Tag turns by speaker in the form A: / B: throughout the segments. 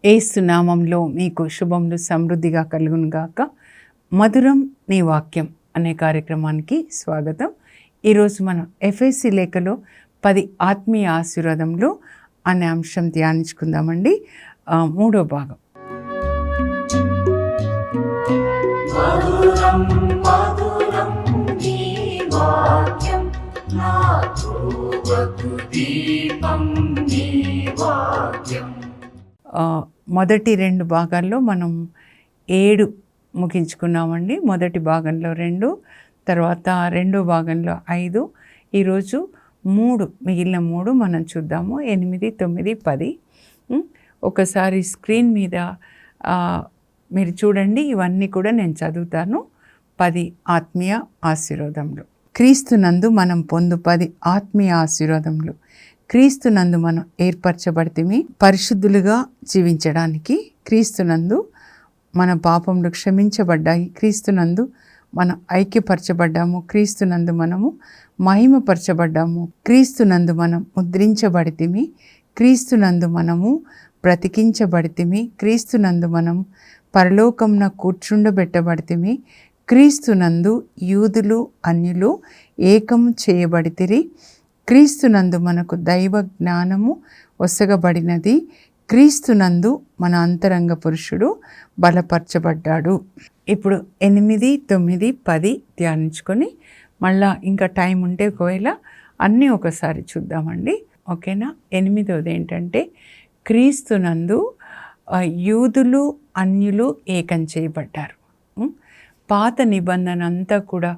A: యేసు నామంలో మీకు శుభములు సమృద్ధిగా కలుగునుగాక. మధురం నీ వాక్యం అనే కార్యక్రమానికి స్వాగతం. ఈరోజు మనం ఎఫెసీ లేఖలో 10 ఆత్మీయ ఆశీర్వాదములు అనే అంశం ధ్యానించుకుందామండి. 3వ భాగం.
B: మధురం మధురం నీ వాక్యం, నా త్రోవకు దీపం నీ వాక్యం.
A: మొదటి 2 భాగాల్లో మనం 7 ముగించుకున్నామండి. మొదటి భాగంలో 2, తర్వాత 2వ భాగంలో 5, ఈరోజు 3, మిగిలిన 3 మనం చూద్దాము. 8, 9, 10. ఒకసారి స్క్రీన్ మీద మీరు చూడండి. ఇవన్నీ కూడా నేను చదువుతాను. 10 ఆత్మీయ ఆశీర్వాదములు. క్రీస్తునందు మనం పొందు 10 ఆత్మీయ ఆశీర్వాదములు. క్రీస్తునందు మనం ఏర్పరచబడితిమి పరిశుద్ధులుగా జీవించడానికి. క్రీస్తునందు మన పాపములు క్షమించబడ్డాయి. క్రీస్తునందు మనం ఐక్యపరచబడ్డాము. క్రీస్తునందు మనము మహిమపరచబడ్డాము. క్రీస్తునందు మనం ముద్రించబడితిమి. క్రీస్తునందు మనము బ్రతికించబడితిమి. క్రీస్తునందు మనం పరలోకమున కూర్చుండబెట్టబడితిమి. క్రీస్తునందు యూదులు అన్యులు ఏకం చేయబడితిరి. క్రీస్తునందు మనకు దైవ జ్ఞానము ఒసగబడినది. క్రీస్తునందు మన అంతరంగ పురుషుడు బలపరచబడ్డాడు. ఇప్పుడు 8, 9, 10 ధ్యానించుకొని మళ్ళా ఇంకా టైం ఉంటే ఒకవేళ అన్నీ ఒకసారి చూద్దామండి. ఓకేనా? 8వది ఏంటంటే, క్రీస్తునందు యూదులు అన్యులు ఏకం చేయబడ్డారు. పాత నిబంధన అంతా కూడా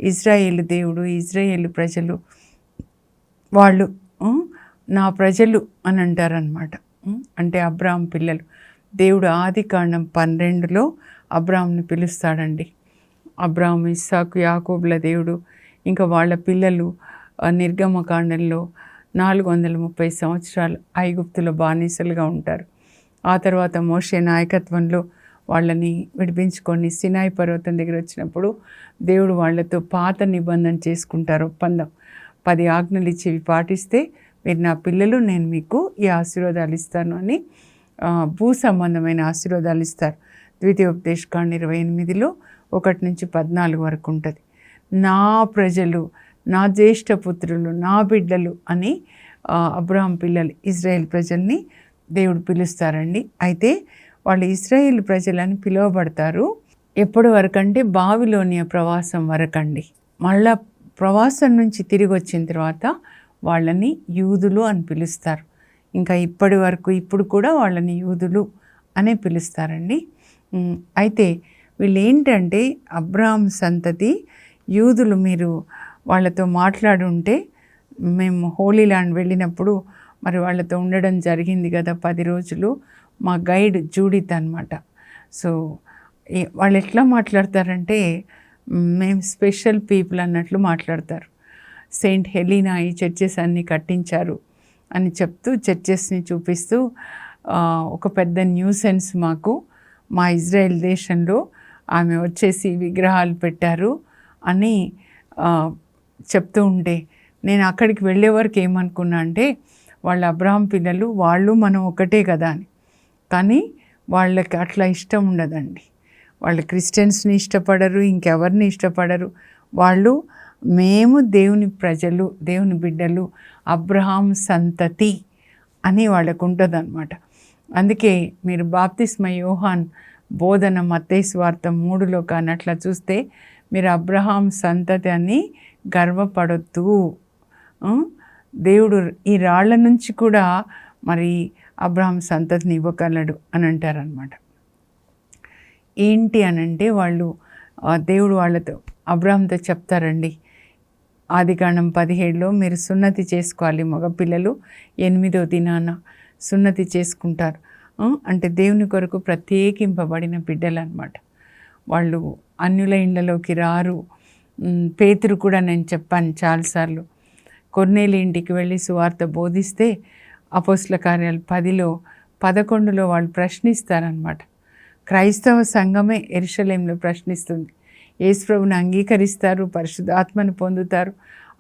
A: ఇజ్రాయేలు దేవుడు, ఇజ్రాయేలు ప్రజలు, వాళ్ళు నా ప్రజలు అని అంటారనమాట. అంటే అబ్రాహాం పిల్లలు. దేవుడు ఆదికాండం 12లో అబ్రాహాంని పిలుస్తాడండి. అబ్రాహాం, ఇస్సాకు, యాకోబుల దేవుడు, ఇంకా వాళ్ళ పిల్లలు నిర్గమకాండంలో 430 సంవత్సరాలు ఐగుప్తులో బానిసలుగా ఉంటారు. ఆ తర్వాత మోషే నాయకత్వంలో వాళ్ళని విడిపించుకొని సినాయి పర్వతం దగ్గర వచ్చినప్పుడు దేవుడు వాళ్ళతో పాత నిబంధన చేసుకుంటారు, ఒప్పందం. 10 ఆజ్ఞలు ఇచ్చి పాటిస్తే మీరు నా పిల్లలు, నేను మీకు ఈ ఆశీర్వాదాలు ఇస్తాను అని భూ సంబంధమైన ఆశీర్వాదాలు ఇస్తారు. ద్వితీయోపదేశకాండ 28లో 1-14 వరకు ఉంటుంది. నా ప్రజలు, నా జ్యేష్ఠ పుత్రులు, నా బిడ్డలు అని అబ్రహాం పిల్లలు, ఇజ్రాయేల్ ప్రజల్ని దేవుడు పిలుస్తారండి. అయితే వాళ్ళు ఇజ్రాయేల్ ప్రజలని పిలువబడతారు ఎప్పటి వరకంటే బాబిలోనియా ప్రవాసం వరకండి. మళ్ళా ప్రవాసం నుంచి తిరిగి వచ్చిన తర్వాత వాళ్ళని యూదులు అని పిలుస్తారు. ఇంకా ఇప్పటి వరకు ఇప్పుడు కూడా వాళ్ళని యూదులు అనే పిలుస్తారండి. అయితే వీళ్ళు ఏంటంటే అబ్రహాం సంతతి యూదులు. మీరు వాళ్ళతో మాట్లాడుంటే, మేము హోలీ ల్యాండ్ వెళ్ళినప్పుడు మరి వాళ్ళతో ఉండడం జరిగింది కదా 10 రోజులు. మా గైడ్ జూడిత్ అనమాట. సో వాళ్ళు ఎట్లా మాట్లాడతారంటే, మేము స్పెషల్ పీపుల్ అన్నట్లు మాట్లాడతారు. సెయింట్ హెలీనా ఈ చర్చెస్ అన్నీ కట్టించారు అని చెప్తూ, చర్చెస్ని చూపిస్తూ, ఒక పెద్ద న్యూసెన్స్ మాకు, మా ఇజ్రాయెల్ దేశంలో ఆమె వచ్చేసి విగ్రహాలు పెట్టారు అని చెప్తూ ఉంటే, నేను అక్కడికి వెళ్ళే వరకు ఏమనుకున్నా అంటే, వాళ్ళ అబ్రహాం పిల్లలు, వాళ్ళు మనం ఒకటే కదా అని. కానీ వాళ్ళకి అట్లా ఇష్టం ఉండదండి. వాళ్ళు క్రిస్టియన్స్ని ఇష్టపడరు, ఇంకెవరిని ఇష్టపడరు. వాళ్ళు మేము దేవుని ప్రజలు, దేవుని బిడ్డలు, అబ్రహాం సంతతి అని వాళ్ళకు ఉంటుంది అనమాట. అందుకే మీరు బాప్తిస్మ యోహాన్ బోధన మత్తయి సువార్త 3లో కానీ అట్లా చూస్తే, మీరు అబ్రహాం సంతతి అని గర్వపడొద్దు. దేవుడు ఈ రాళ్ల నుంచి కూడా మరి అబ్రహాం సంతతిని ఇవ్వగలడు అని అంటారనమాట. ఏంటి అనంటే, వాళ్ళు దేవుడు వాళ్ళతో, అబ్రహాంతో చెప్తారండి. ఆదికాండం 17లో మీరు సున్నతి చేసుకోవాలి, మగపిల్లలు 8వ దినాన సున్నతి చేసుకుంటారు. అంటే దేవుని కొరకు ప్రత్యేకింపబడిన బిడ్డలు అనమాట. వాళ్ళు అన్యుల ఇండ్లలోకి రారు. పేతురు కూడా నేను చెప్పాను చాలాసార్లు, కొర్నేలి ఇంటికి వెళ్ళి సువార్త బోధిస్తే అపోస్తల కార్యాలు 10లో 11లో వాళ్ళు ప్రశ్నిస్తారనమాట. క్రైస్తవ సంఘమే యెరూషలేములో ప్రశ్నిస్తుంది. యేసుప్రభుని అంగీకరిస్తారు, పరిశుద్ధాత్మను పొందుతారు.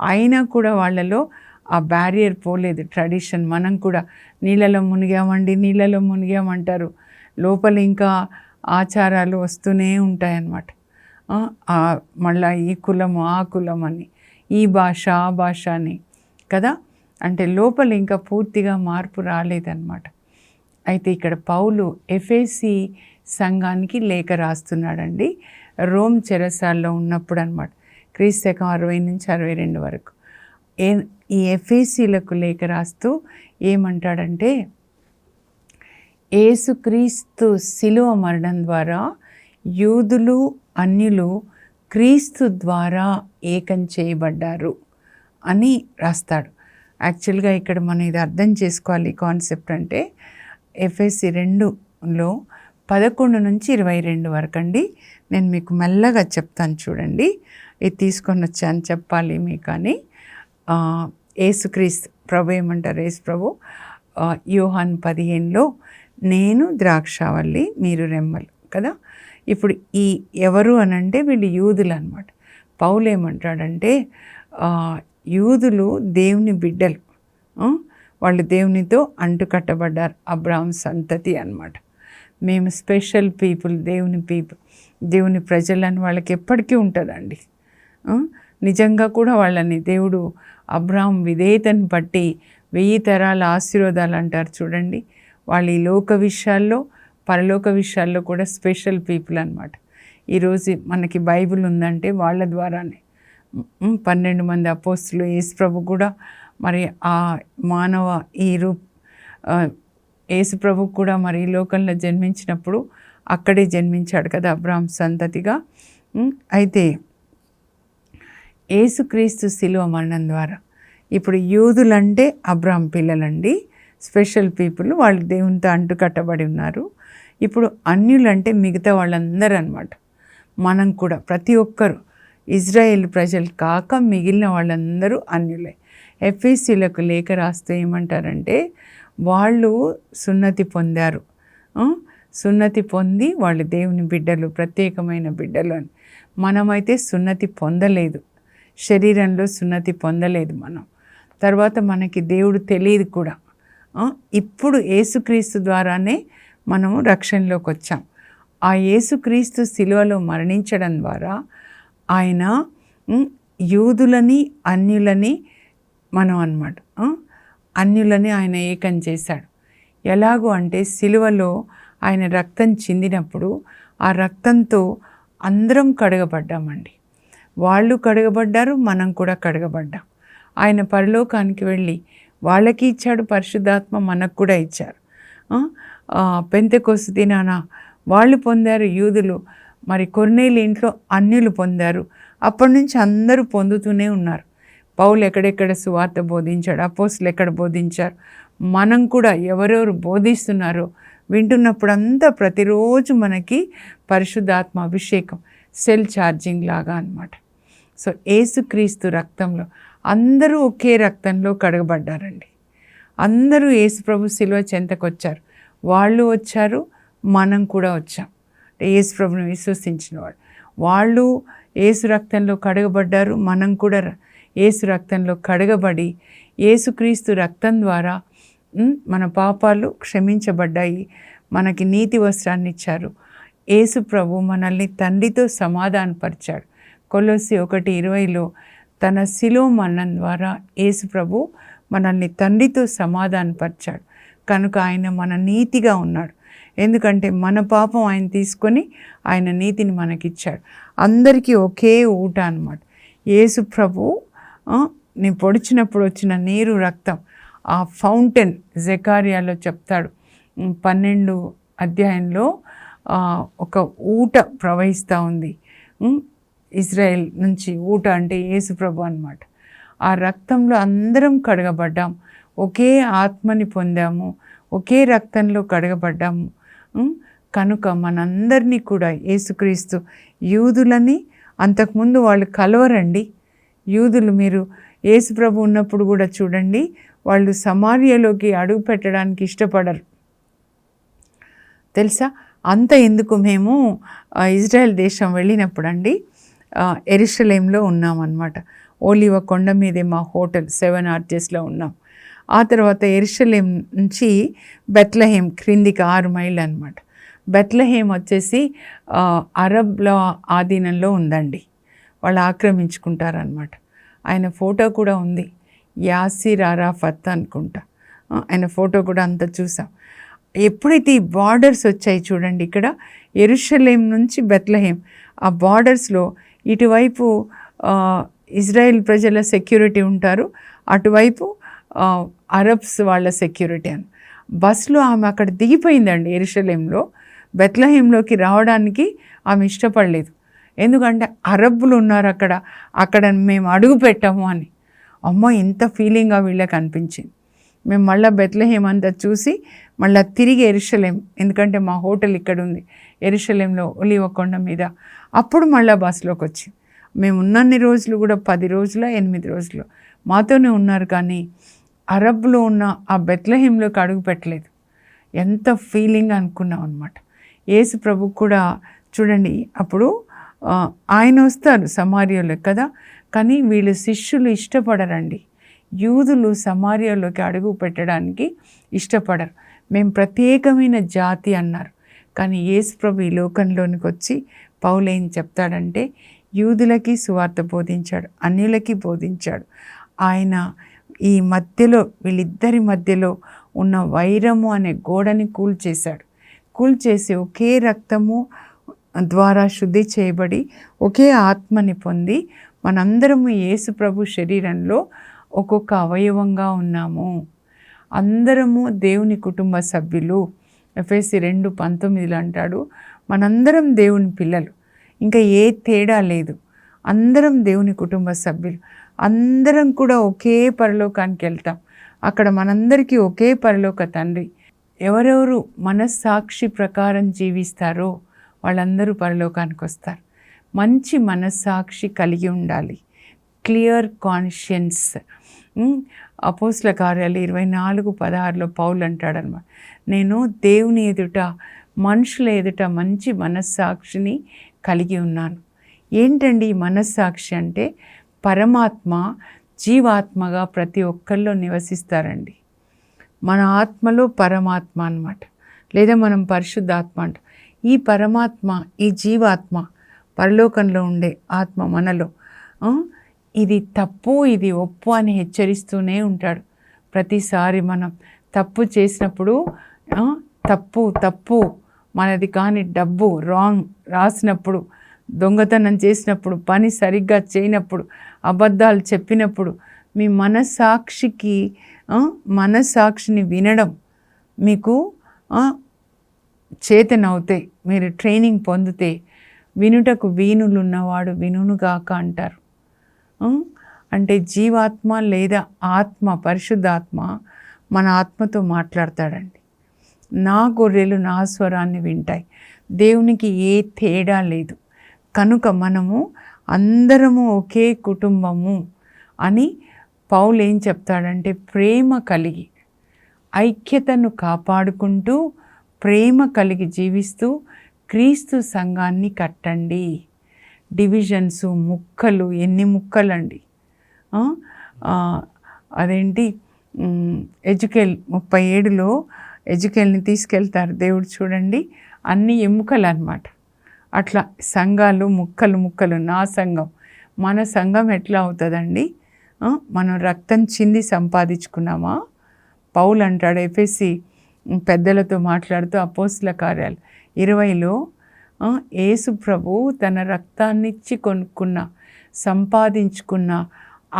A: అయినా కూడా వాళ్ళలో ఆ బ్యారియర్ పోలేదు. ట్రెడిషన్ మనం కూడా నీళ్ళలో మునిగామంటారు. లోపల ఇంకా ఆచారాలు వస్తూనే ఉంటాయన్నమాట. మళ్ళీ ఈ కులము ఆ కులం అని, ఈ భాష ఆ భాష అని కదా. అంటే లోపల ఇంకా పూర్తిగా మార్పు రాలేదన్నమాట. అయితే ఇక్కడ పౌలు ఎఫెసీ సంఘానికి లేఖ రాస్తున్నాడండి. రోమ్ చెరసాల్లో ఉన్నప్పుడు అనమాట. క్రీస్తు శకం 60 నుంచి 62 వరకు ఈ ఎఫెసీలకు లేఖ రాస్తూ ఏమంటాడంటే, యేసుక్రీస్తు శిలువ మరణం ద్వారా యూదులు అన్యులు క్రీస్తు ద్వారా ఏకం చేయబడ్డారు అని రాస్తాడు. యాక్చువల్గా ఇక్కడ మనం ఇది అర్థం చేసుకోవాలి. కాన్సెప్ట్ అంటే ఎఫెసీ 2లో 11 నుంచి 22 వరకు అండి. నేను మీకు మెల్లగా చెప్తాను చూడండి. ఇది తీసుకొని వచ్చాను చెప్పాలి మీకు అని. యేసుక్రీస్తు ప్రభు ఏమంటారు? యేసు ప్రభు యోహాను 15లో నేను ద్రాక్షావల్లి మీరు రెమ్మలు కదా. ఇప్పుడు ఈ ఎవరు అనంటే వీళ్ళు యూదులు అనమాట. పౌలు ఏమంటాడంటే యూదులు దేవుని బిడ్డలు, వాళ్ళు దేవునితో అంటుకట్టబడ్డారు, అబ్రాహాం సంతతి అన్నమాట. మేము స్పెషల్ పీపుల్, దేవుని ప్రజలని వాళ్ళకి ఎప్పటికీ ఉంటుందండి. నిజంగా కూడా వాళ్ళని దేవుడు అబ్రాహాం విధేయతను బట్టి 1000 తరాల ఆశీర్వాదాలు అంటారు చూడండి. వాళ్ళు ఈ లోక విషయాల్లో పరలోక విషయాల్లో కూడా స్పెషల్ పీపుల్ అన్నమాట. ఈరోజు మనకి బైబిల్ ఉందంటే వాళ్ళ ద్వారానే. 12 మంది అపోస్తులు, యేసు ప్రభు కూడా మరి ఆ మానవ యేసు ప్రభు కూడా మరి ఈ లోకంలో జన్మించినప్పుడు అక్కడే జన్మించాడు కదా అబ్రాహాం సంతతిగా. అయితే యేసుక్రీస్తు శిలువ మరణం ద్వారా ఇప్పుడు యూదులంటే అబ్రాహాం పిల్లలండి, స్పెషల్ పీపుల్, వాళ్ళు దేవునితో అంటుకట్టబడి ఉన్నారు. ఇప్పుడు అన్యులంటే మిగతా వాళ్ళందరూ అన్నమాట. మనం కూడా ప్రతి ఒక్కరు ఇజ్రాయేల్ ప్రజలు కాక మిగిలిన వాళ్ళందరూ అన్యులే. ఎఫెసీలకు లేఖ రాస్తూ ఏమంటారంటే వాళ్ళు సున్నతి పొందారు, సున్నతి పొంది వాళ్ళు దేవుని బిడ్డలు, ప్రత్యేకమైన బిడ్డలు అని. మనమైతే సున్నతి పొందలేదు, శరీరంలో సున్నతి పొందలేదు మనం. తర్వాత మనకి దేవుడు తెలియదు కూడా. ఇప్పుడు యేసుక్రీస్తు ద్వారానే మనము రక్షణలోకి వచ్చాం. ఆ యేసుక్రీస్తు శిలువలో మరణించడం ద్వారా ఆయన యూదులని అన్యులని మనం అన్నమాట అన్యులని ఆయన ఏకం చేశాడు. ఎలాగో అంటే శిలువలో ఆయన రక్తం చిందినప్పుడు ఆ రక్తంతో అందరం కడగబడ్డామండి. వాళ్ళు కడగబడ్డారు, మనం కూడా కడగబడ్డాం. ఆయన పరలోకానికి వెళ్ళి వాళ్ళకి ఇచ్చాడు పరిశుద్ధాత్మ, మనకు కూడా ఇచ్చారు. పెంతెకొస్తు దినాన వాళ్ళు పొందారు యూదులు, మరి కొర్నేలి ఇంట్లో అన్యులు పొందారు. అప్పటి నుంచి అందరూ పొందుతూనే ఉన్నారు. పౌలు ఎక్కడెక్కడ సువార్త బోధించాడు, అపోస్తులు ఎక్కడ బోధించారు, మనం కూడా ఎవరెవరు బోధిస్తున్నారో వింటున్నప్పుడు అంతా ప్రతిరోజు మనకి పరిశుద్ధాత్మ అభిషేకం, సెల్ ఛార్జింగ్ లాగా అన్నమాట. సో యేసుక్రీస్తు రక్తంలో అందరూ ఒకే రక్తంలో కడగబడ్డారండి. అందరూ యేసు ప్రభు శిలువ చెంతకు వచ్చారు. వాళ్ళు వచ్చారు, మనం కూడా వచ్చాం. యేసు ప్రభుని విశ్వసించిన వాళ్ళు యేసు రక్తంలో కడగబడ్డారు. మనం కూడా యేసు రక్తంలో కడగబడి యేసుక్రీస్తు రక్తం ద్వారా మన పాపాలు క్షమించబడ్డాయి, మనకి నీతి వస్త్రాన్ని ఇచ్చారు. యేసు ప్రభు మనల్ని తండ్రితో సమాధానపరిచాడు. కొలొస్సీ 1:20లో తన శిలువ మరణం ద్వారా యేసు ప్రభు మనల్ని తండ్రితో సమాధానపరిచాడు. కనుక ఆయన మన నీతిగా ఉన్నాడు. ఎందుకంటే మన పాపం ఆయన తీసుకొని ఆయన నీతిని మనకిచ్చాడు. అందరికీ ఒకే ఊట అన్నమాట. యేసు ప్రభు నీ పొడిచినప్పుడు వచ్చిన నీరు రక్తం, ఆ ఫౌంటైన్ జెకర్యాలో చెప్తాడు 12 అధ్యాయంలో ఒక ఊట ప్రవహిస్తూ ఉంది ఇజ్రాయెల్ నుంచి. ఊట అంటే యేసు ప్రభు అన్నమాట. ఆ రక్తంలో అందరం కడగబడ్డాం, ఒకే ఆత్మని పొందాము, ఒకే రక్తంలో కడగబడ్డాము. కనుక మనందరినీ కూడా యేసుక్రీస్తు యూదులని, అంతకుముందు వాళ్ళు కలవరండి యూదులు. మీరు యేసు ప్రభు ఉన్నప్పుడు కూడా చూడండి, వాళ్ళు సమార్యలోకి అడుగు పెట్టడానికి ఇష్టపడరు తెలుసా. అంత ఎందుకు, మేము ఇజ్రాయెల్ దేశం వెళ్ళినప్పుడు అండి యెరూషలేంలో ఉన్నామన్నమాట. ఓలివ కొండ మీదే మా హోటల్ 7 ఆర్చెస్లో ఉన్నాం. ఆ తర్వాత యెరూషలేం నుంచి బెత్లెహేం క్రిందికి 6 మైళ్ళు అనమాట. బెత్లెహేం వచ్చేసి అరబ్ల ఆధీనంలో ఉందండి, వాళ్ళు ఆక్రమించుకుంటారనమాట. ఆయన ఫోటో కూడా ఉంది, యాసిర్ అరాఫత్ అనుకుంటా, ఆయన ఫోటో కూడా అంతా చూసాం. ఎప్పుడైతే ఈ బార్డర్స్ వచ్చాయి చూడండి, ఇక్కడ యెరూషలేం నుంచి బెత్లెహేం ఆ బార్డర్స్లో ఇటువైపు ఇజ్రాయెల్ ప్రజల సెక్యూరిటీ ఉంటారు, అటువైపు అరబ్స్ వాళ్ళ సెక్యూరిటీ అని. బస్సులో ఆమె అక్కడ దిగిపోయిందండి యెరూషలేంలో. బెత్లెహేంలోకి రావడానికి ఆమె ఇష్టపడలేదు, ఎందుకంటే అరబ్బులు ఉన్నారు అక్కడ మేము అడుగు పెట్టాము అని. అమ్మో, ఇంత ఫీలింగ్గా వీళ్ళకి అనిపించింది. మేము మళ్ళీ బెత్లెహేం అంతా చూసి మళ్ళీ తిరిగి యెరూషలేం, ఎందుకంటే మా హోటల్ ఇక్కడ ఉంది యెరూషలేంలో ఒలీవ కొండ మీద. అప్పుడు మళ్ళీ బస్సులోకి వచ్చి మేము ఉన్నన్ని రోజులు కూడా 10 రోజులు 8 రోజులు మాతోనే ఉన్నారు, కానీ అరబ్లో ఉన్న ఆ బెత్లెహేంలోకి అడుగు పెట్టలేదు. ఎంత ఫీలింగ్ అనుకున్నాం అనమాట. యేసు ప్రభు కూడా చూడండి, అప్పుడు ఆయన వస్తారు సమార్యలో కదా, కానీ వీళ్ళు శిష్యులు ఇష్టపడరండి. యూదులు సమార్యలోకి అడుగు పెట్టడానికి ఇష్టపడరు. మేము ప్రత్యేకమైన జాతి అన్నారు, కానీ యేసు ప్రభు ఈ లోకంలోనికి వచ్చి పౌలు ఏం చెప్తాడంటే, యూదులకి సువార్త బోధించాడు, అన్యులకి బోధించాడు. ఆయన ఈ మధ్యలో వీళ్ళిద్దరి మధ్యలో ఉన్న వైరము అనే గోడని కూల్చేసి ఒకే రక్తము ద్వారా శుద్ధి చేయబడి ఒకే ఆత్మని పొంది మనందరము యేసు ప్రభు శరీరంలో ఒక్కొక్క అవయవంగా ఉన్నాము. అందరము దేవుని కుటుంబ సభ్యులు. ఎఫెసీ 2:19 అంటాడు, మనందరం దేవుని పిల్లలు, ఇంకా ఏ తేడా లేదు, అందరం దేవుని కుటుంబ సభ్యులు, అందరం కూడా ఒకే పరలోకానికి వెళ్తాం. అక్కడ మనందరికీ ఒకే పరలోక తండ్రి. ఎవరెవరు మనస్సాక్షి ప్రకారం జీవిస్తారో వాళ్ళందరూ పరలోకానికి వస్తారు. మంచి మనస్సాక్షి కలిగి ఉండాలి, క్లియర్ కాన్షియన్స్. అపోస్తల కార్యాలు 24:16 పౌలు అంటాడనమాట, నేను దేవుని ఎదుట మనుషుల ఎదుట మంచి మనస్సాక్షిని కలిగి ఉన్నాను. ఏంటండి ఈ మనస్సాక్షి అంటే? పరమాత్మ జీవాత్మగా ప్రతి ఒక్కరిలో నివసిస్తారండి. మన ఆత్మలో పరమాత్మ అన్నమాట, లేదా మనం పరిశుద్ధాత్మ అంట. ఈ పరమాత్మ, ఈ జీవాత్మ, పరలోకంలో ఉండే ఆత్మ మనలో ఇది తప్పు ఇది ఒప్పు అని హెచ్చరిస్తూనే ఉంటాడు. ప్రతిసారి మనం తప్పు చేసినప్పుడు తప్పు మనది కానీ డబ్బు రాంగ్ రాసినప్పుడు, దొంగతనం చేసినప్పుడు, పని సరిగ్గా చేయనప్పుడు, అబద్ధాలు చెప్పినప్పుడు, మీ మనస్సాక్షిని వినడం మీకు చేతనవుతే, మీరు ట్రైనింగ్ పొందితే, వినుటకు వీణులు ఉన్నవాడు వినుగాక అంటారు. అంటే జీవాత్మ లేదా ఆత్మ, పరిశుద్ధాత్మ మన ఆత్మతో మాట్లాడతాడండి. నా గొర్రెలు నా స్వరాన్ని వింటాయి. దేవునికి ఏ తేడా లేదు. కనుక మనము అందరము ఒకే కుటుంబము అని పౌలు ఏం చెప్తాడంటే, ప్రేమ కలిగి ఐక్యతను కాపాడుకుంటూ ప్రేమ కలిగి జీవిస్తూ క్రీస్తు సంఘాన్ని కట్టండి. డివిజన్స్, ముక్కలు, ఎన్ని ముక్కలండి. అదేంటి ఎజుకేల్ 37లో ఎజుకేల్ని తీసుకెళ్తారు దేవుడు, చూడండి అన్ని ఎముకలు అన్నమాట. అట్లా సంఘాలు ముక్కలు. నా సంఘం, మన సంఘం ఎట్లా అవుతుందండి? మనం రక్తం చింది సంపాదించుకున్నామా? పౌలు అంటాడు ఎఫెసీ పెద్దలతో మాట్లాడుతూ అపోస్తల కార్యాలు 20లో, యేసు ప్రభు తన రక్తాన్నిచ్చి సంపాదించుకున్న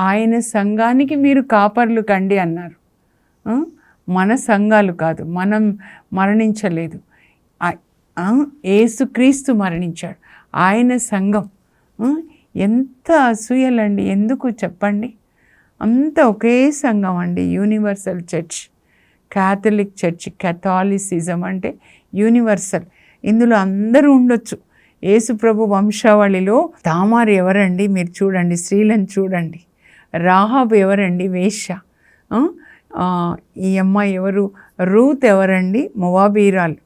A: ఆయన సంఘానికి మీరు కాపర్లు కండి అన్నారు. మన సంఘాలు కాదు, మనం మరణించలేదు, యేసుక్రీస్తు మరణించాడు, ఆయన సంఘం. ఎంత అసూయలండి, ఎందుకు చెప్పండి? అంత ఒకే సంఘం అండి, యూనివర్సల్ చర్చ్, క్యాథలిక్ చర్చ్. క్యాథాలిసిజం అంటే యూనివర్సల్, ఇందులో అందరూ ఉండొచ్చు. యేసు ప్రభు వంశావళిలో తామారు ఎవరండి? మీరు చూడండి, స్త్రీలను చూడండి. రాహాబు ఎవరండి? వేశ్య. ఈ అమ్మాయి ఎవరు? రూత్ ఎవరండి? మొవాబీరాలు,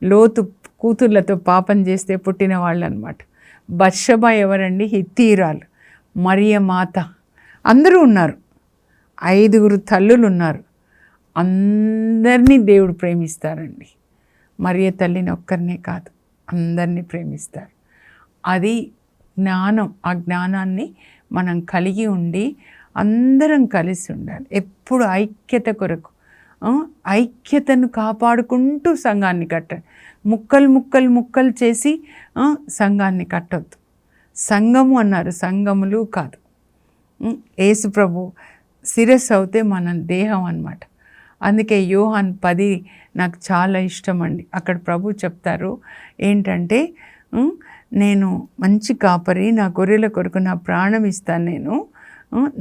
A: లోతు కూతుర్లతో పాపం చేస్తే పుట్టిన వాళ్ళు అనమాట. బత్షెబ ఎవరండి? హిత్తీరాలు. మరియ మాత అందరూ ఉన్నారు, 5 తల్లులు ఉన్నారు. అందరినీ దేవుడు ప్రేమిస్తారండి. మరియ తల్లిని ఒక్కరినే కాదు, అందరినీ ప్రేమిస్తారు. అది జ్ఞానం. ఆ జ్ఞానాన్ని మనం కలిగి ఉండి అందరం కలిసి ఉండాలి. ఎప్పుడు ఐక్యత కొరకు, ఐక్యతను కాపాడుకుంటూ సంఘాన్ని కట్టాలి. ముక్కలు చేసి సంఘాన్ని కట్టొద్దు. సంఘము అన్నారు, సంఘములు కాదు. యేసు ప్రభు శిరస్సు అవుతే మన దేహం అన్నమాట. అందుకే యోహాన్ 10 నాకు చాలా ఇష్టం అండి. అక్కడ ప్రభు చెప్తారు ఏంటంటే, నేను మంచి కాపరి, నా గొర్రెల కొరకు నా ప్రాణం ఇస్తాను. నేను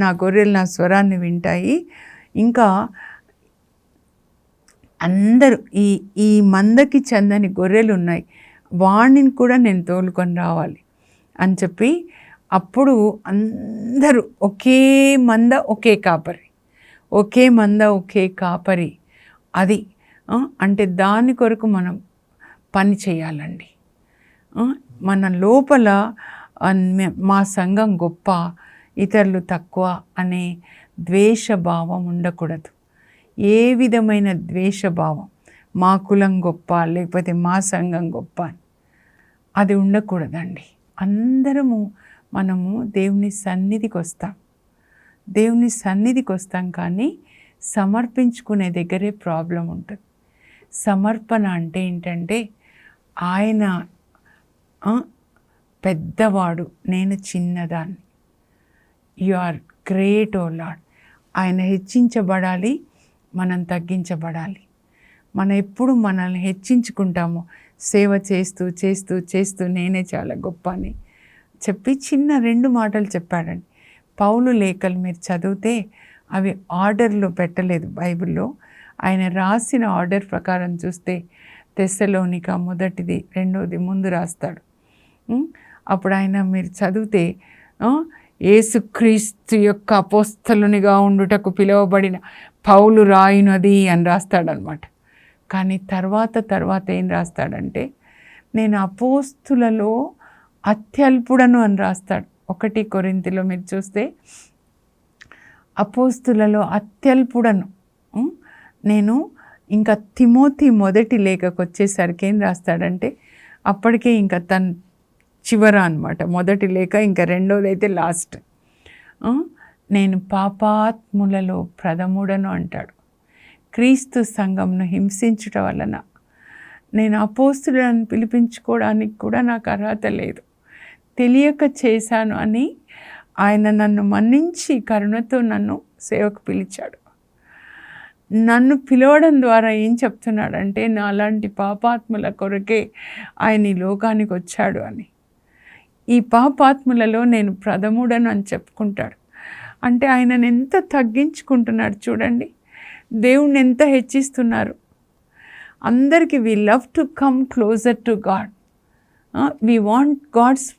A: నా గొర్రెలు నా స్వరాన్ని వింటాయి. ఇంకా అందరూ ఈ మందకి చెందని గొర్రెలు ఉన్నాయి, వాణ్ణిని కూడా నేను తోలుకొని రావాలి అని చెప్పి, అప్పుడు అందరూ ఒకే మంద ఒకే కాపరి, ఒకే మంద ఒకే కాపరి. అది అంటే దాని కొరకు మనం పని చేయాలండి. మన లోపల మా సంఘం గొప్ప, ఇతరులు తక్కువ అనే ద్వేషభావం ఉండకూడదు. ఏ విధమైన ద్వేషభావం, మా కులం గొప్ప లేకపోతే మా సంఘం గొప్ప అది ఉండకూడదండి. మనము దేవుని సన్నిధికి వస్తాం, కానీ సమర్పించుకునే దగ్గరే ప్రాబ్లం ఉంటుంది. సమర్పణ అంటే ఏంటంటే, ఆయన పెద్దవాడు, నేను చిన్నదాన్ని. You are great O lord. ఆయన హెచ్చించబడాలి, మనం తగ్గించబడాలి. మనం ఎప్పుడు మనల్ని హెచ్చించుకుంటాము, సేవ చేస్తూ చేస్తూ చేస్తూ నేనే చాలా గొప్ప అని చెప్పి 2 మాటలు చెప్పాడండి. పౌలు లేఖలు మీరు చదివితే అవి ఆర్డర్లో పెట్టలేదు బైబిల్లో. ఆయన రాసిన ఆర్డర్ ప్రకారం చూస్తే తెస్సలోనిక మొదటిది, 2వది ముందు రాస్తాడు. అప్పుడు ఆయన మీరు చదివితే యేసుక్రీస్తు యొక్క అపోస్తలునిగా ఉండుటకు పిలువబడిన పౌలు రాయినది అని రాస్తాడనమాట. కానీ తర్వాత ఏం రాస్తాడంటే, నేను అపోస్తులలో అత్యల్పుడను అని రాస్తాడు. 1 కొరింథీలో మీరు చూస్తే అపోస్తులలో అత్యల్పుడను. నేను ఇంకా తిమోతి మొదటి లేఖకు వచ్చేసరికి ఏం రాస్తాడంటే, అప్పటికే ఇంకా తన చివర అనమాట. మొదటి లేఖ, ఇంకా 2వది అయితే లాస్ట్. నేను పాపాత్ములలో ప్రథముడను అంటాడు. క్రీస్తు సంఘంను హింసించుట వలన నేను అపోస్తులను పిలిపించుకోవడానికి కూడా నాకు అర్హత లేదు, తెలియక చేశాను అని ఆయన నన్ను మన్నించి కరుణతో నన్ను సేవకు పిలిచాడు. నన్ను పిలవడం ద్వారా ఏం చెప్తున్నాడంటే, నాలాంటి పాపాత్ముల కొరకే ఆయన ఈ లోకానికి వచ్చాడు అని. ఈ పాపాత్ములలో నేను ప్రథముడను అని చెప్పుకుంటాడు. అంటే ఆయనను ఎంత తగ్గించుకుంటున్నాడు చూడండి, దేవుణ్ణి ఎంత హెచ్చిస్తున్నారు. అందరికీ we love to come closer to God, we want God's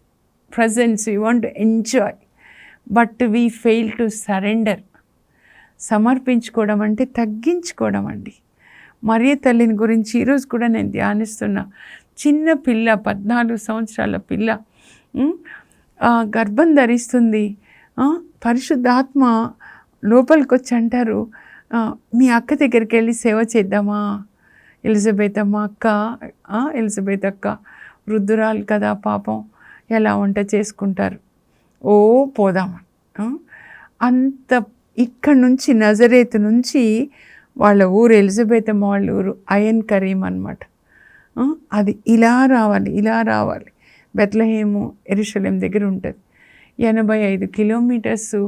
A: presence, we want to enjoy, but we fail to surrender. సమర్పించుకోవడం అంటే తగ్గించుకోవడం అండి. మరియ తల్లిని గురించి ఈరోజు కూడా నేను ధ్యానిస్తున్నా. చిన్న పిల్ల, 14 సంవత్సరాల పిల్ల గర్భం ధరిస్తుంది. పరిశుద్ధాత్మ లోపలికి వచ్చి అంటారు, మీ అక్క దగ్గరికి వెళ్ళి సేవ చేద్దామా? ఎలిజబెత్ అమ్మ అక్క, ఎలిజబెత్ అక్క వృద్ధురాలు కదా పాపం, ఎలా వంట చేసుకుంటారు, పోదామా? అంత ఇక్కడి నుంచి నజరేతు నుంచి వాళ్ళ ఊరు, ఎలిజబెత్ అమ్మ వాళ్ళ ఊరు అయన్ కరీం అనమాట. అది ఇలా రావాలి. బెత్లహేము యెరూషలేం దగ్గర ఉంటుంది. 85 కిలోమీటర్స్.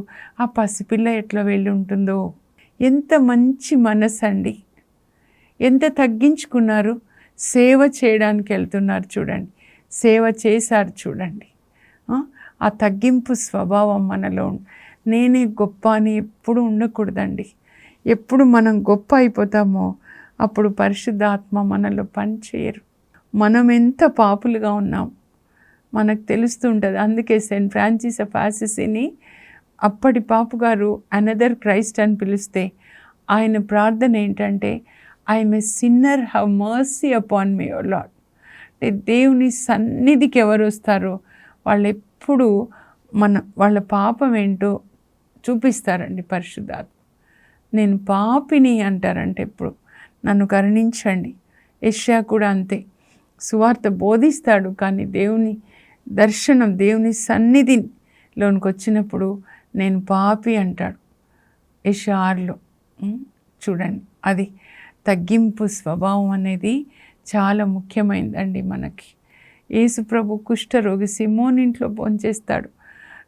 A: ఆ పసిపిల్ల ఎట్లా వెళ్ళి ఉంటుందో. ఎంత మంచి మనసు అండి, ఎంత తగ్గించుకున్నారు. సేవ చేయడానికి వెళ్తున్నారు చూడండి, సేవ చేశారు చూడండి. ఆ తగ్గింపు స్వభావం మనలో నేనే గొప్ప అని ఎప్పుడు ఉండకూడదండి. ఎప్పుడు మనం గొప్ప అయిపోతామో అప్పుడు పరిశుద్ధాత్మ మనలో పనిచేయరు. మనం ఎంత పాపులుగా ఉన్నాం మనకు తెలుస్తూ ఉంటుంది. అందుకే సెయింట్ ఫ్రాన్సిస్ ఆఫ్ అసిసీని అప్పటి పాపుగారు అనదర్ క్రైస్ట్ అని పిలిస్తే ఆయన ప్రార్థన ఏంటంటే, I'm a sinner, have mercy upon me O lord. అంటే దేవుని సన్నిధికి ఎవరు వస్తారో వాళ్ళు ఎప్పుడు వాళ్ళ పాపం ఏంటో చూపిస్తారండి పరిశుద్ధాత్మ. నేను పాపిని అంటారంటే ఎప్పుడు నన్ను కరుణించండి. యెషయా కూడా అంతే, సువార్త బోధిస్తాడు కానీ దేవుని దర్శనం, దేవుని సన్నిధిలోనికి వచ్చినప్పుడు నేను పాపి అంటాడు. యెషయా 6లో చూడండి, అది తగ్గింపు స్వభావం అనేది చాలా ముఖ్యమైనదండి మనకి. యేసు ప్రభు కుష్ఠరోగి సిమోన్ ఇంట్లో భోంచేస్తాడు.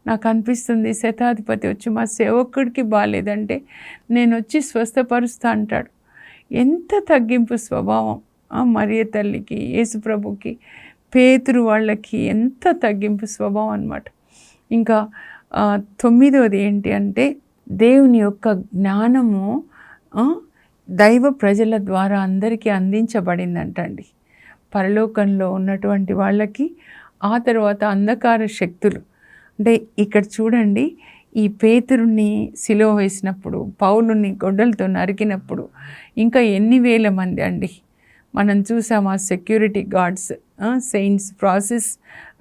A: నాకు అనిపిస్తుంది శతాధిపతి వచ్చి మా సేవకుడికి బాగాలేదంటే నేను వచ్చి స్వస్థపరుస్తా అంటాడు. ఎంత తగ్గింపు స్వభావం మరియ తల్లికి, యేసు ప్రభుకి, పేతురు వాళ్ళకి ఎంత తగ్గింపు స్వభావం అన్నమాట. ఇంకా 9వది ఏంటి అంటే దేవుని యొక్క జ్ఞానము దైవ ప్రజల ద్వారా అందరికీ అందించబడిందంటండి. పరలోకంలో ఉన్నటువంటి వాళ్ళకి, ఆ తర్వాత అంధకార శక్తులు అంటే ఇక్కడ చూడండి, ఈ పేతురుని సిలువ వేసినప్పుడు, పౌలుని గొడ్డలతో నరికినప్పుడు ఇంకా ఎన్ని వేల మంది అండి మనం చూసాం. ఆ security guards, Saints Francis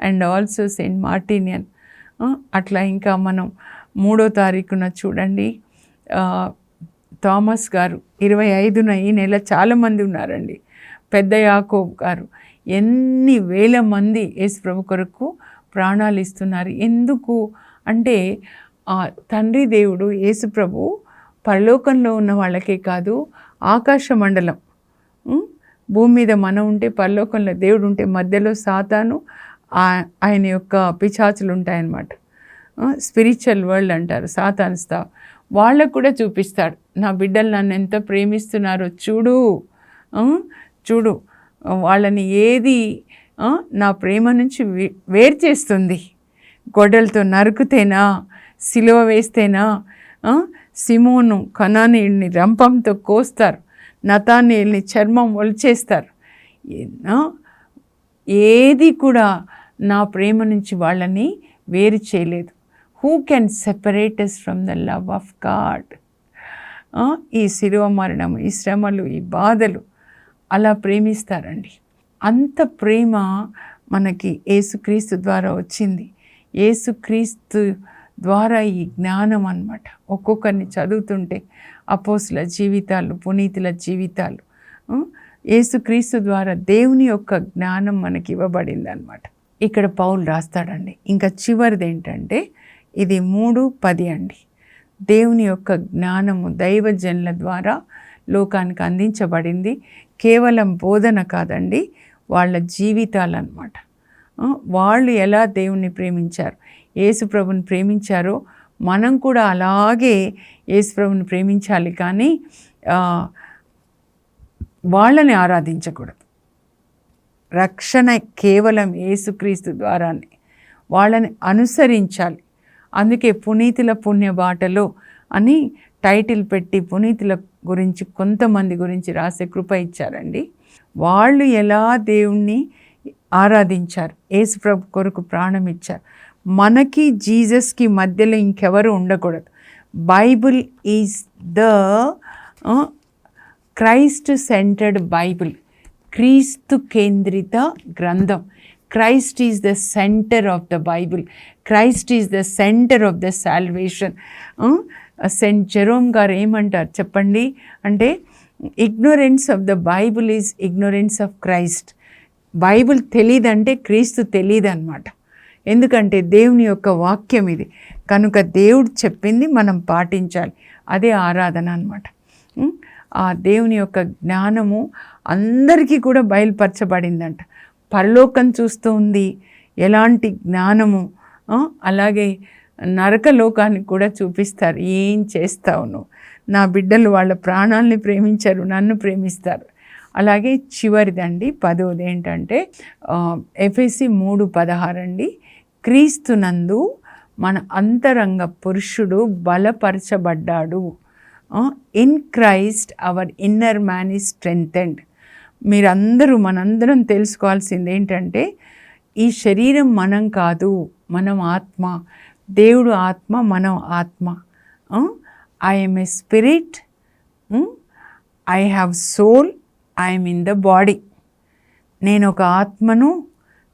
A: and also Saint Martinian. అట్లా ఇంకా మనం 3వ తారీఖున చూడండి థామస్ గారు, 25న ఈ నెల చాలామంది ఉన్నారండి. పెద్ద యాకోబు గారు, ఎన్ని వేల మంది యేసు ప్రభు కొరకు ప్రాణాలు ఇస్తున్నారు. ఎందుకు అంటే తండ్రి దేవుడు యేసు ప్రభు పరలోకంలో ఉన్న వాళ్ళకే కాదు, ఆకాశ మండలం, భూమి మీద మనం ఉంటే, పరలోకంలో దేవుడు ఉంటే, మధ్యలో సాతాను ఆయన యొక్క పిశాచులు ఉంటాయన్నమాట. స్పిరిచువల్ వరల్డ్ అంటారు, సాతాను స్థా. వాళ్ళకు కూడా చూపిస్తాడు, నా బిడ్డలు నన్ను ఎంత ప్రేమిస్తున్నారో చూడు, చూడు వాళ్ళని ఏది నా ప్రేమ నుంచి వేరు చేస్తుంది. గొడ్డలతో నరుకుతేనా, సిలువ వేస్తేనా, సిమోను కనానీయుడిని రంపంతో కోస్తారు, నతానీయుల్ని చర్మం ఒలిచేస్తారు. ఏది కూడా నా ప్రేమ నుంచి వాళ్ళని వేరు చేయలేదు. Who can separate us from the love of God? ఈ శిలువ మరణం, ఈ శ్రమలు, ఈ బాధలు అలా ప్రేమిస్తారండి. అంత ప్రేమ మనకి యేసుక్రీస్తు ద్వారా వచ్చింది. యేసుక్రీస్తు ద్వారా ఈ జ్ఞానం అన్నమాట. ఒక్కొక్కరిని చదువుతుంటే అపోస్తుల జీవితాలు, పునీతుల జీవితాలు, యేసుక్రీస్తు ద్వారా దేవుని యొక్క జ్ఞానం మనకి ఇవ్వబడింది అన్నమాట. ఇక్కడ పౌలు రాస్తాడండి. ఇంకా చివరిది ఏంటంటే ఇది 3:10 అండి. దేవుని యొక్క జ్ఞానము దైవజనుల ద్వారా లోకానికి అందించబడింది. కేవలం బోధన కాదండి, వాళ్ళ జీవితాలు అన్నమాట. వాళ్ళు ఎలా దేవుణ్ణి ప్రేమించారు, యేసు ప్రభుని ప్రేమించారో మనం కూడా అలాగే యేసు ప్రభుని ప్రేమించాలి. కానీ వాళ్ళని ఆరాధించకూడదు. రక్షణ కేవలం యేసుక్రీస్తు ద్వారానే, వాళ్ళని అనుసరించాలి. అందుకే పునీతుల పుణ్య బాటలో అని టైటిల్ పెట్టి పునీతుల గురించి, కొంతమంది గురించి రాసే కృప ఇచ్చారండి. వాళ్ళు ఎలా దేవుణ్ణి ఆరాధించారు, యేసు ప్రభు కొరకు ప్రాణం ఇచ్చారు. మనకి జీసస్కి మధ్యలో ఇంకెవరు ఉండకూడదు. Bible is the Christ centered Bible, క్రీస్తు కేంద్రిత గ్రంథం. Christ is the center of the Bible, Christ is the center of the salvation. Saint Jerome గారు ఏమంటారు చెప్పండి అంటే, ignorance of the Bible is ignorance of Christ. Bible తెలియదంటే క్రీస్తు తెలియదు అన్నమాట. ఎందుకంటే దేవుని యొక్క వాక్యం ఇది కనుక దేవుడు చెప్పింది మనం పాటించాలి. అదే ఆరాధన అన్నమాట. ఆ దేవుని యొక్క జ్ఞానము అందరికీ కూడా బయలుపరచబడిందంట. పరలోకం చూస్తూ ఉంది ఎలాంటి జ్ఞానము, అలాగే నరకలోకానికి కూడా చూపిస్తారు. ఏం చేస్తావు నువ్వు, నా బిడ్డలు వాళ్ళ ప్రాణాలని ప్రేమించారు, నన్ను ప్రేమిస్తారు. అలాగే చివరిదండి 10వది ఏంటంటే ఎఫెసీ 3:16 అండి. క్రీస్తునందు మన అంతరంగ పురుషుడు బలపరచబడ్డాడు. In Christ our inner man is strengthened. మనందరం తెలుసుకోవాల్సింది ఏంటంటే, ఈ శరీరం మనం కాదు, మనం ఆత్మ. దేవుడు ఆత్మ, మనం ఆత్మ. I'm a spirit, I have soul, I'm in the body. నేను ఒక ఆత్మను,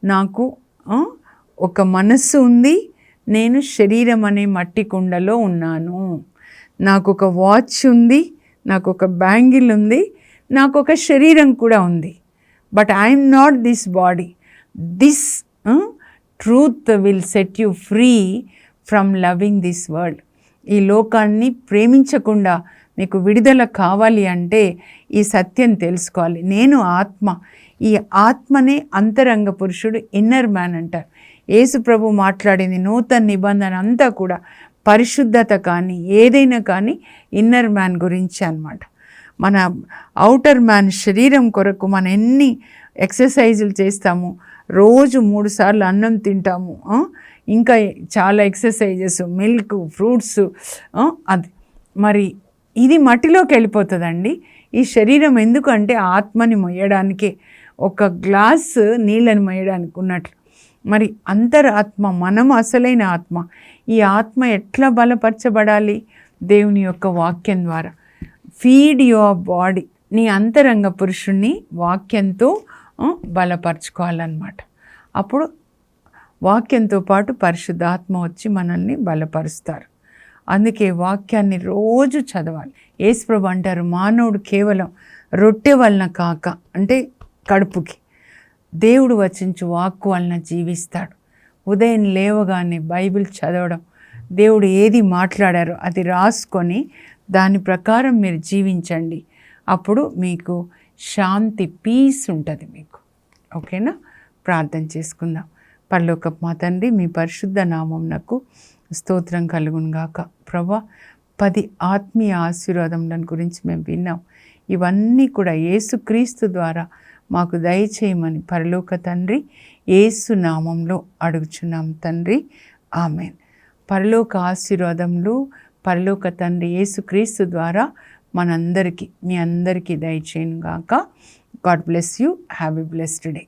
A: నాకు ఒక మనస్సు ఉంది, నేను శరీరం అనే మట్టి కుండలో ఉన్నాను. నాకు ఒక వాచ్ ఉంది, నాకు ఒక బ్యాంగిల్ ఉంది, నాకు ఒక శరీరం కూడా ఉంది. But I'm not this body. This truth will set you free from loving this world. ఈ లోకాన్ని ప్రేమించకుండా మీకు విడుదల కావాలి అంటే ఈ సత్యం తెలుసుకోవాలి. నేను ఆత్మ. ఈ ఆత్మనే అంతరంగ పురుషుడు, ఇన్నర్ మ్యాన్ అంటారు. యేసు ప్రభు మాట్లాడింది నూతన నిబంధన అంతా కూడా పరిశుద్ధత కానీ ఏదైనా కానీ ఇన్నర్ మ్యాన్ గురించి అన్నమాట. మన ఔటర్ మ్యాన్ శరీరం కొరకు మనం ఎన్ని ఎక్సర్సైజులు చేస్తాము, రోజు 3 సార్లు అన్నం తింటాము, ఇంకా చాలా ఎక్సర్సైజెస్, మిల్క్, ఫ్రూట్స్, అది మరి ఇది మట్టిలోకి వెళ్ళిపోతుందండి. ఈ శరీరం ఎందుకంటే ఆత్మని మొయ్యడానికే, ఒక గ్లాసు నీళ్ళని మొయ్యడానికి ఉన్నట్లు. మరి అంతరాత్మ, మనం అసలైన ఆత్మ. ఈ ఆత్మ ఎట్లా బలపరచబడాలి? దేవుని యొక్క వాక్యం ద్వారా. Feed your body. నీ అంతరంగ పురుషుణ్ణి వాక్యంతో బలపరచుకోవాలన్నమాట. అప్పుడు వాక్యంతో పాటు పరిశుద్ధాత్మ వచ్చి మనల్ని బలపరుస్తారు. అందుకే వాక్యాన్ని రోజు చదవాలి. యేసుప్రభు అంటారు, మానవుడు కేవలం రొట్టె వలన కాక, అంటే కడుపుకి, దేవుడు వచించు వాక్కు వలన జీవిస్తాడు. ఉదయం లేవగానే బైబిల్ చదవడం, దేవుడు ఏది మాట్లాడారో అది రాసుకొని దాని ప్రకారం మీరు జీవించండి. అప్పుడు మీకు శాంతి, పీస్ ఉంటుంది మీకు. ఓకేనా? ప్రార్థన చేసుకుందాం. పరలోకపు మా తండ్రి, మీ పరిశుద్ధ నామమునకు స్తోత్రం కలుగును గాక. ప్రభా, 10 ఆత్మీయ ఆశీర్వాదముల గురించి మేము విన్నాం. ఇవన్నీ కూడా యేసుక్రీస్తు ద్వారా మాకు దయచేయమని పరలోక తండ్రి యేసు నామంలో అడుగుచున్నాం తండ్రి. ఆమెన్. పరలోక ఆశీర్వాదములు పరలోక తండ్రి యేసుక్రీస్తు ద్వారా మనందరికీ, మీ అందరికీ దయచేయను గాక. God bless you. Have a blessed day.